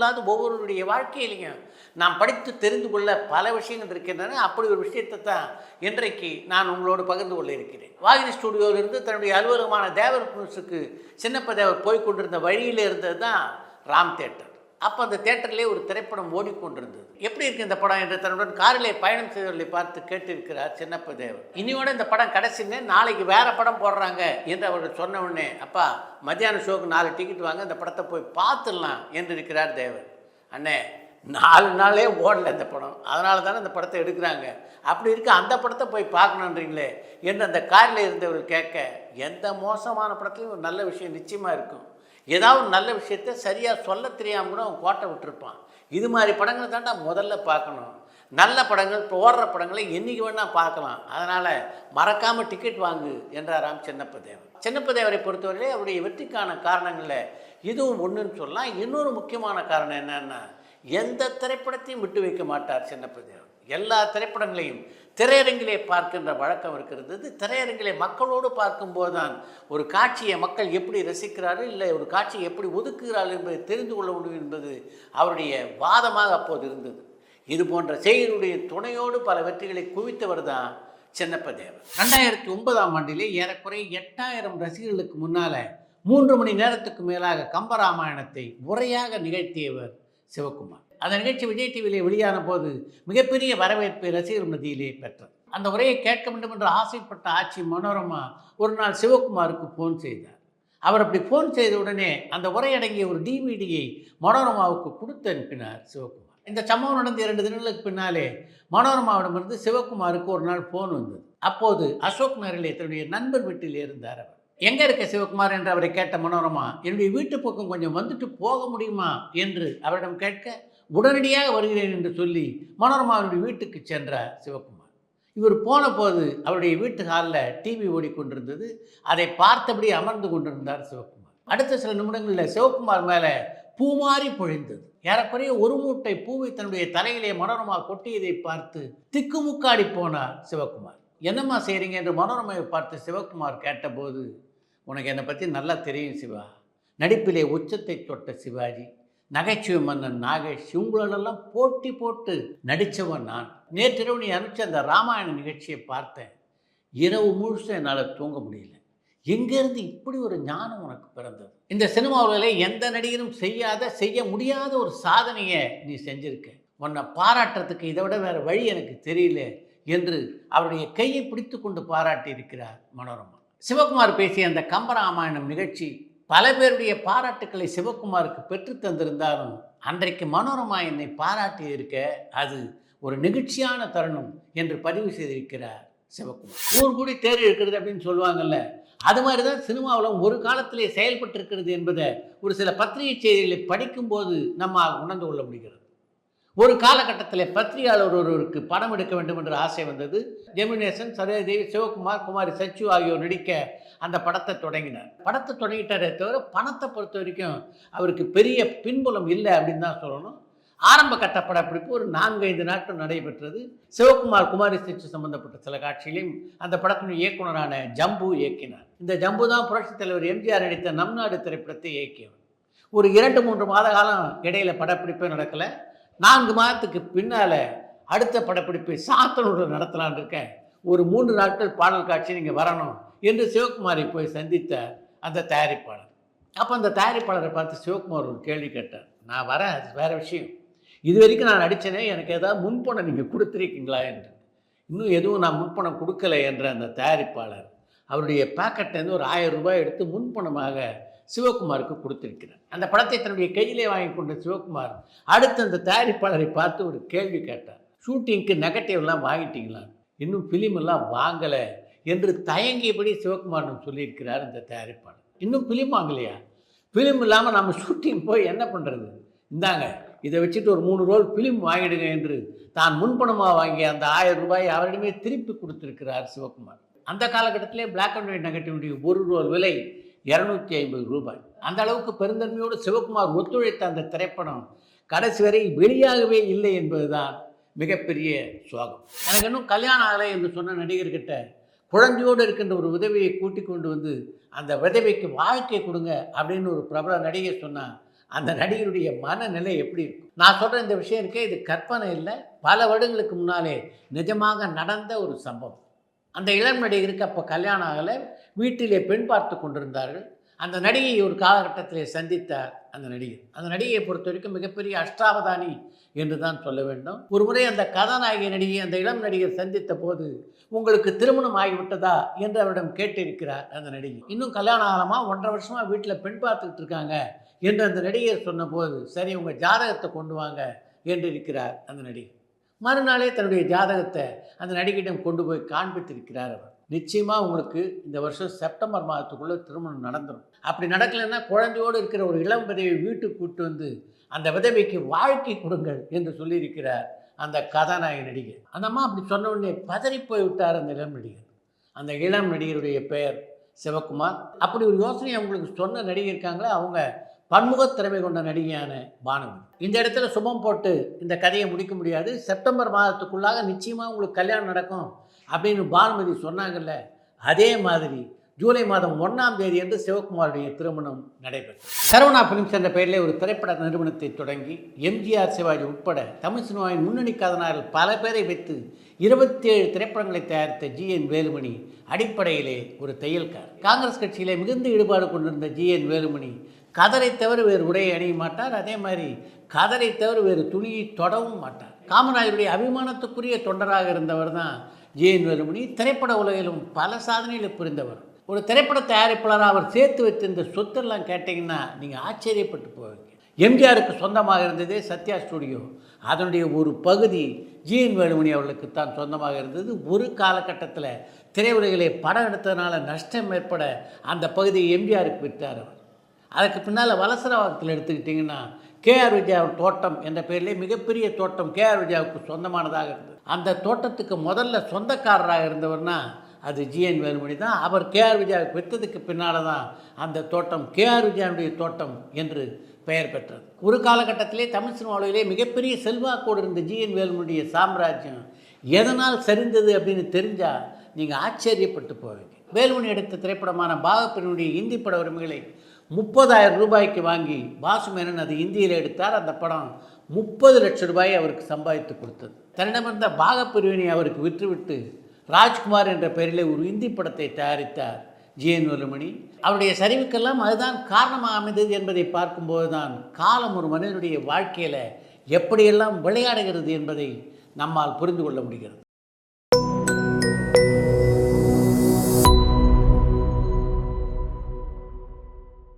மட்டுமல்லாது ஒவ்வொருவருடைய வாழ்க்கையிலையும் நாம் படித்து தெரிந்து கொள்ள பல விஷயங்கள் இருக்கின்றன. அப்படி ஒரு விஷயத்தை தான் இன்றைக்கு நான் உங்களோடு பகிர்ந்து கொள்ள இருக்கிறேன். வாகினி ஸ்டுடியோவிலிருந்து தன்னுடைய அலுவலகமான தேவர் புரூஸுக்கு சின்னப்ப தேவர் போய்கொண்டிருந்த வழியில் இருந்தது தான் ராம் தேட்டர். அப்போ அந்த தேட்டர்லேயே ஒரு திரைப்படம் ஓடிக்கொண்டிருந்தது. எப்படி இருக்குது இந்த படம் என்று தன்னுடன் காரிலே பயணம் செய்தவர்களை பார்த்து கேட்டிருக்கிறார் சின்னப்ப தேவர். இனியோட இந்த படம் கடைசின்னு, நாளைக்கு வேறு படம் போடுறாங்க என்று அவர்கள் சொன்ன உடனே, அப்பா மத்தியான ஷோக்கு 4 டிக்கெட் வாங்க, இந்த படத்தை போய் பார்த்துடலாம் என்று இருக்கிறார் தேவர். அண்ணே 4 நாளே ஓடலை இந்த படம், அதனால தானே இந்த படத்தை எடுக்கிறாங்க, அப்படி இருக்க அந்த படத்தை போய் பார்க்கணுன்றீங்களே என்று அந்த காரில் இருந்தவர்கள் கேட்க, எந்த மோசமான படத்துலையும் ஒரு நல்ல விஷயம் நிச்சயமாக இருக்கும். ஏதாவது நல்ல விஷயத்த சரியாக சொல்ல தெரியாமல் கூட அவன் கோட்டை விட்டுருப்பான். இது மாதிரி படங்களை தாண்டா முதல்ல பார்க்கணும். நல்ல படங்கள், இப்போ ஓடுற படங்களை என்றைக்கு வேணால் பார்க்கலாம், அதனால் மறக்காமல் டிக்கெட் வாங்கு என்றாராம் சின்னப்ப தேவர். சின்னப்ப தேவரை பொறுத்தவரையிலே அவருடைய வெற்றிக்கான காரணங்களில் இதுவும் ஒன்றுன்னு சொல்லலாம். இன்னொரு முக்கியமான காரணம் என்னன்னா, எந்த திரைப்படத்தையும் விட்டு வைக்க மாட்டார் சின்னப்ப தேவர். எல்லா திரைப்படங்களையும் திரையரங்கிலே பார்க்கின்ற வழக்கம் இருக்கிறது. திரையரங்கிலே மக்களோடு பார்க்கும்போது தான் ஒரு காட்சியை மக்கள் எப்படி ரசிக்கிறார்கள், இல்லை ஒரு காட்சியை எப்படி ஒதுக்குகிறார்கள் என்பதை தெரிந்து கொள்ள முடியும் என்பது அவருடைய வாதமாக அப்போது இருந்தது. இது போன்ற செய்தியுடைய துணையோடு பல வெற்றிகளை குவித்தவர் தான் சின்னப்ப தேவர். 2009ஆம் ஆண்டிலே ஏறக்குறைய 8000 ரசிகர்களுக்கு முன்னால் 3 மணி நேரத்துக்கு மேலாக கம்பராமாயணத்தை உரையாக நிகழ்த்தியவர் சிவகுமார். அந்த நிகழ்ச்சி விஜய் டிவியிலே வெளியான போது மிகப்பெரிய வரவேற்பை ரசிகர் மத்தியிலே பெற்றது. அந்த உரையை கேட்க வேண்டும் என்று ஆசைப்பட்ட ஆட்சி மனோரமா ஒரு நாள் சிவகுமாருக்கு ஃபோன் செய்தார். அவர் அப்படி ஃபோன் செய்த உடனே அந்த உரையடங்கிய ஒரு டிவிடியை மனோரமாவுக்கு கொடுத்து அனுப்பினார் சிவகுமார். இந்த சம்பவம் நடந்த 2 தினங்களுக்கு பின்னாலே மனோரமாவிடமிருந்து சிவகுமாருக்கு ஒரு நாள் ஃபோன் வந்தது. அப்போது அசோக் நகரிலே தன்னுடைய நண்பர் வீட்டில் இருந்தார் அவர். எங்கே இருக்க சிவகுமார் என்று அவரை கேட்ட மனோரமா, என்னுடைய வீட்டு பக்கம் கொஞ்சம் வந்துட்டு போக முடியுமா என்று அவரிடம் கேட்க, உடனடியாக வருகிறேன் என்று சொல்லி மனோரமாவுடைய வீட்டுக்கு சென்றார் சிவகுமார். இவர் போன போது அவருடைய வீட்டு ஹாலில் டிவி ஓடிக்கொண்டிருந்தது. அதை பார்த்தபடி அமர்ந்து கொண்டிருந்தார் சிவகுமார். அடுத்த சில நிமிடங்களில் சிவகுமார் மேலே பூமாரி பொழிந்தது. ஏறக்குறைய ஒரு மூட்டை பூவை தன்னுடைய தலையிலே மனோரமா கொட்டியதை பார்த்து திக்குமுக்காடி போனார் சிவகுமார். என்னம்மா செய்கிறீங்க என்று மனோரமாவை பார்த்து சிவகுமார் கேட்டபோது, உனக்கு என்னை பற்றி நல்லா தெரியும் சிவா, நடிப்பிலே உச்சத்தை தொட்ட சிவாஜி, நகைச்சுவை மன்னன் நாகேஷ், இவங்களெல்லாம் போட்டி போட்டு நடித்தவன் நான். நேற்றிரவு நீ அனுப்பிச்ச அந்த ராமாயண நிகழ்ச்சியை பார்த்தேன். இரவு முழுசு என்னால் தூங்க முடியல. எங்கேருந்து இப்படி ஒரு ஞானம் உனக்கு பிறந்தது? இந்த சினிமாவில் எந்த நடிகரும் செய்ய முடியாத ஒரு சாதனையை நீ செஞ்சிருக்க. உன்னை பாராட்டுறதுக்கு இதை விட வேறு வழி எனக்கு தெரியல என்று அவருடைய கையை பிடித்து கொண்டு பாராட்டி இருக்கிறார் மனோரமா. சிவகுமார் பேசிய அந்த கம்பராமாயணம் நிகழ்ச்சி பல பேருடைய பாராட்டுக்களை சிவகுமாருக்கு பெற்று தந்திருந்தாலும், அன்றைக்கு மனோரமா என்னை பாராட்டி இருக்க அது ஒரு நிகழ்ச்சியான தருணம் என்று பதிவு செய்திருக்கிறார் சிவகுமார். ஊர் கூடி தேர் இருக்கிறது அப்படின்னு சொல்லுவாங்கல்ல, அது மாதிரி தான் சினிமாவில் ஒரு காலத்திலே செயல்பட்டு இருக்கிறது என்பதை ஒரு சில பத்திரிகை செய்திகளை படிக்கும்போது நம்ம உணர்ந்து கொள்ள முடிகிறது. ஒரு காலகட்டத்தில் பத்திரிகையாளர் ஒருவருக்கு படம் எடுக்க வேண்டும் என்ற ஆசை வந்தது. ஜெமினேசன், சரோஜதேவி, சிவகுமார், குமாரி சச்சு ஆகியோர் நடிக்க அந்த படத்தை தொடங்கினார். படத்தை தொடங்கிட்டாரே தவிர பணத்தை பொறுத்த வரைக்கும் அவருக்கு பெரிய பின்புலம் இல்லை அப்படின்னு தான் சொல்லணும். ஆரம்ப கட்ட படப்பிடிப்பு ஒரு 4-5 நாட்கள் நடைபெற்றது. சிவகுமார் குமாரி சச்சு சம்பந்தப்பட்ட சில காட்சிகளையும் அந்த படத்தின் இயக்குனரான ஜம்பு இயக்கினார். இந்த ஜம்பு தான் புரட்சித் தலைவர் எம்ஜிஆர் நடித்த நம் நாடு திரைப்படத்தை இயக்கியவர். ஒரு 2-3 மாத காலம் இடையில படப்பிடிப்பே நடக்கலை. 4 மாதத்துக்கு பின்னால் அடுத்த படப்பிடிப்பை சாத்தனூரில் நடத்தலான் இருக்கேன், ஒரு 3 நாட்கள் பாடல் காட்சி நீங்கள் வரணும் என்று சிவகுமாரை போய் சந்தித்த அந்த தயாரிப்பாளர். அப்போ அந்த தயாரிப்பாளரை பார்த்து சிவகுமார் ஒரு கேள்வி கேட்டார். நான் வரேன், அது வேறு விஷயம், இது வரைக்கும் நான் நடித்தேனே, எனக்கு ஏதாவது முன்பணம் நீங்கள் கொடுத்துருக்கீங்களா என்று. இன்னும் எதுவும் நான் முன்பணம் கொடுக்கலை என்ற அந்த தயாரிப்பாளர் அவருடைய பாக்கெட்லேருந்து ஒரு 1000 ரூபாய் எடுத்து முன்பணமாக சிவகுமாருக்கு கொடுத்திருக்கிறார். அந்த படத்தை தன்னுடைய கையிலே வாங்கி கொண்ட சிவகுமார் அடுத்து அந்த தயாரிப்பாளரை பார்த்து ஒரு கேள்வி கேட்டார். ஷூட்டிங்க்கு நெகட்டிவ்லாம் வாங்கிட்டீங்களா? இன்னும் ஃபிலிம் எல்லாம் வாங்கலை என்று தயங்கியபடி சிவகுமார் சொல்லியிருக்கிறார் இந்த தயாரிப்பாளர். இன்னும் ஃபிலிம் வாங்கலையா? ஃபிலிம் இல்லாமல் நம்ம ஷூட்டிங் போய் என்ன பண்ணுறது? இந்தாங்க, இதை வச்சுட்டு ஒரு 3 ரோல் ஃபிலிம் வாங்கிடுங்க என்று தான் முன்பணமாக வாங்கிய அந்த 1000 ரூபாயை அவரிடமே திருப்பி கொடுத்திருக்கிறார் சிவகுமார். அந்த காலகட்டத்திலே பிளாக் அண்ட் ஒயிட் நெகட்டிவிட்டி ஒரு ரோல் விலை 250 ரூபாய். அந்த அளவுக்கு பெருந்தன்மையோடு சிவகுமார் ஒத்துழைத்த அந்த திரைப்படம் கடைசி வரை வெளியாகவே இல்லை என்பதுதான் மிகப்பெரிய சோகம். எனக்கு இன்னும் கல்யாணம் ஆகலை என்று சொன்ன நடிகர்கிட்ட குழந்தையோடு இருக்கின்ற ஒரு உதவியை கூட்டி கொண்டு வந்து அந்த விதவைக்கு வாழ்க்கை கொடுங்க அப்படின்னு ஒரு பிரபல நடிகை சொன்னால் அந்த நடிகருடைய மனநிலை எப்படி இருக்கும்? நான் சொல்கிற இந்த விஷயம் இருக்கே, இது கற்பனை இல்லை, பல வருடங்களுக்கு முன்னாலே நிஜமாக நடந்த ஒரு சம்பவம். அந்த இளம் நடிகருக்கு அப்போ கல்யாணம் ஆகலை, வீட்டிலே பெண் பார்த்து கொண்டிருந்தார்கள். அந்த நடிகையை ஒரு காலகட்டத்திலே சந்தித்தார் அந்த நடிகர். அந்த நடிகையை பொறுத்த வரைக்கும் மிகப்பெரிய அஷ்டாவதானி என்று தான் சொல்ல வேண்டும். ஒரு முறை அந்த கதாநாயகி நடிகை அந்த இளம் நடிகர் சந்தித்த போது, உங்களுக்கு திருமணம் ஆகிவிட்டதா என்று அவரிடம் கேட்டிருக்கிறார் அந்த நடிகை. இன்னும் கல்யாணம் ஆகலாமா, 1.5 வருஷமாக வீட்டில் பெண் பார்த்துக்கிட்டு இருக்காங்க என்று அந்த நடிகர் சொன்னபோது, சரி உங்கள் ஜாதகத்தை கொண்டு வாங்க என்று இருக்கிறார் அந்த நடிகர். மறுநாளே தன்னுடைய ஜாதகத்தை அந்த நடிகையிடம் கொண்டு போய் காண்பித்திருக்கிறார் அவர். நிச்சயமாக உங்களுக்கு இந்த வருஷம் செப்டம்பர் மாதத்துக்குள்ளே திருமணம் நடந்துடும். அப்படி நடக்கலைன்னா குழந்தையோடு இருக்கிற ஒரு இளம் விதவை வீட்டுக்கு கூட்டு வந்து அந்த விதவைக்கு வாழ்க்கை கொடுங்கள் என்று சொல்லியிருக்கிறார் அந்த கதாநாயக நடிகர். அந்த அம்மா அப்படி சொன்ன உடனே பதறி போய் விட்டார் அந்த இளம் நடிகர். அந்த இளம் நடிகருடைய பெயர் சிவகுமார். அப்படி ஒரு யோசனை அவங்களுக்கு சொன்ன நடிகை இருக்காங்களே, அவங்க பன்முகத் திறமை கொண்ட நடிகையான பானுமதி. இந்த இடத்துல சுபம் போட்டு இந்த கதையை முடிக்க முடியாது, செப்டம்பர் மாதத்துக்குள்ளாக நிச்சயமாக உங்களுக்கு கல்யாணம் நடக்கும் அப்படின்னு பானுமதி சொன்னாங்கல்ல, அதே மாதிரி ஜூலை மாதம் 1ஆம் தேதி என்று சிவகுமாருடைய திருமணம் நடைபெற்றது. சரவணா ஃபிலிம்ஸ் என்ற பெயரிலே ஒரு திரைப்பட நிறுவனத்தை தொடங்கி எம்ஜிஆர், சிவாஜி உட்பட தமிழ் சினிமாவின் முன்னணி கதாநாயகர்கள் பல பேரை வைத்து 27 திரைப்படங்களை தயாரித்த ஜி.என். வேலுமணி அடிப்படையிலே ஒரு தையல்கார். காங்கிரஸ் கட்சியிலே மிகுந்த ஈடுபாடு கொண்டிருந்த ஜி.என். வேலுமணி கதரை தவிர வேறு உடையை அணிய மாட்டார். அதே மாதிரி கதரை தவிர வேறு துணியை தொடவும் மாட்டார். காமராஜருடைய அபிமானத்துக்குரிய தொண்டராக இருந்தவர் தான் ஜி.என். வேலுமணி. திரைப்பட உலகிலும் பல சாதனைகளை புரிந்தவர். ஒரு திரைப்பட தயாரிப்பாளராக அவர் சேர்த்து வைத்திருந்த சொத்தெல்லாம் கேட்டிங்கன்னா நீங்கள் ஆச்சரியப்பட்டு போவீங்க. எம்ஜிஆருக்கு சொந்தமாக இருந்ததே சத்யா ஸ்டுடியோ, அதனுடைய ஒரு பகுதி ஜி.என். வேலுமணி அவர்களுக்கு தான் சொந்தமாக இருந்தது. ஒரு காலகட்டத்தில் திரையுலகிலே படம் எடுத்ததுனால நஷ்டம் ஏற்பட அந்த பகுதியை எம்ஜிஆருக்கு விற்றார் அவர். அதுக்கு பின்னால் வலசரவாக்கத்தில் எடுத்துக்கிட்டிங்கன்னா கே.ஆர். விஜயா தோட்டம் என்ற பெயரிலே மிகப்பெரிய தோட்டம் கே.ஆர். விஜயாவுக்கு சொந்தமானதாக இருந்தது. அந்த தோட்டத்துக்கு முதல்ல சொந்தக்காரராக இருந்தவர்னா அது ஜி.என். வேலுமணி தான். அவர் கே.ஆர். விஜயாவுக்கு விற்றதுக்கு பின்னால் தான் அந்த தோட்டம் கே.ஆர். விஜயாவுடைய தோட்டம் என்று பெயர் பெற்றது. ஒரு காலகட்டத்திலே தமிழ் சினிமாவிலே மிகப்பெரிய செல்வாக்கோடு இருந்த ஜி.என். வேலுமணியுடைய சாம்ராஜ்யம் எதனால் சரிந்தது அப்படின்னு தெரிஞ்சால் நீங்கள் ஆச்சரியப்பட்டு போவீங்க. வேலுமணி எடுத்த திரைப்படமான பாகப்பிரிவினுடைய இந்தி பட உரிமைகளை 30,000 ரூபாய்க்கு வாங்கி பாசு மேனன் அது இந்தியில் எடுத்தார். அந்த படம் 30 லட்சம் ரூபாயை அவருக்கு சம்பாதித்து கொடுத்தது. தன்னிடமிருந்த பாகப்பிரிவினை அவருக்கு விற்றுவிட்டு ராஜ்குமார் என்ற பெயரிலே ஒரு இந்தி படத்தை தயாரித்தார் ஜி.என். வேலுமணி. அவருடைய சரிவுக்கெல்லாம் அதுதான் காரணமாக அமைந்தது என்பதை பார்க்கும்போது தான் காலம் ஒரு மனிதனுடைய வாழ்க்கையில் எப்படியெல்லாம் விளையாடுகிறது என்பதை நம்மால் புரிந்து கொள்ள முடிகிறது.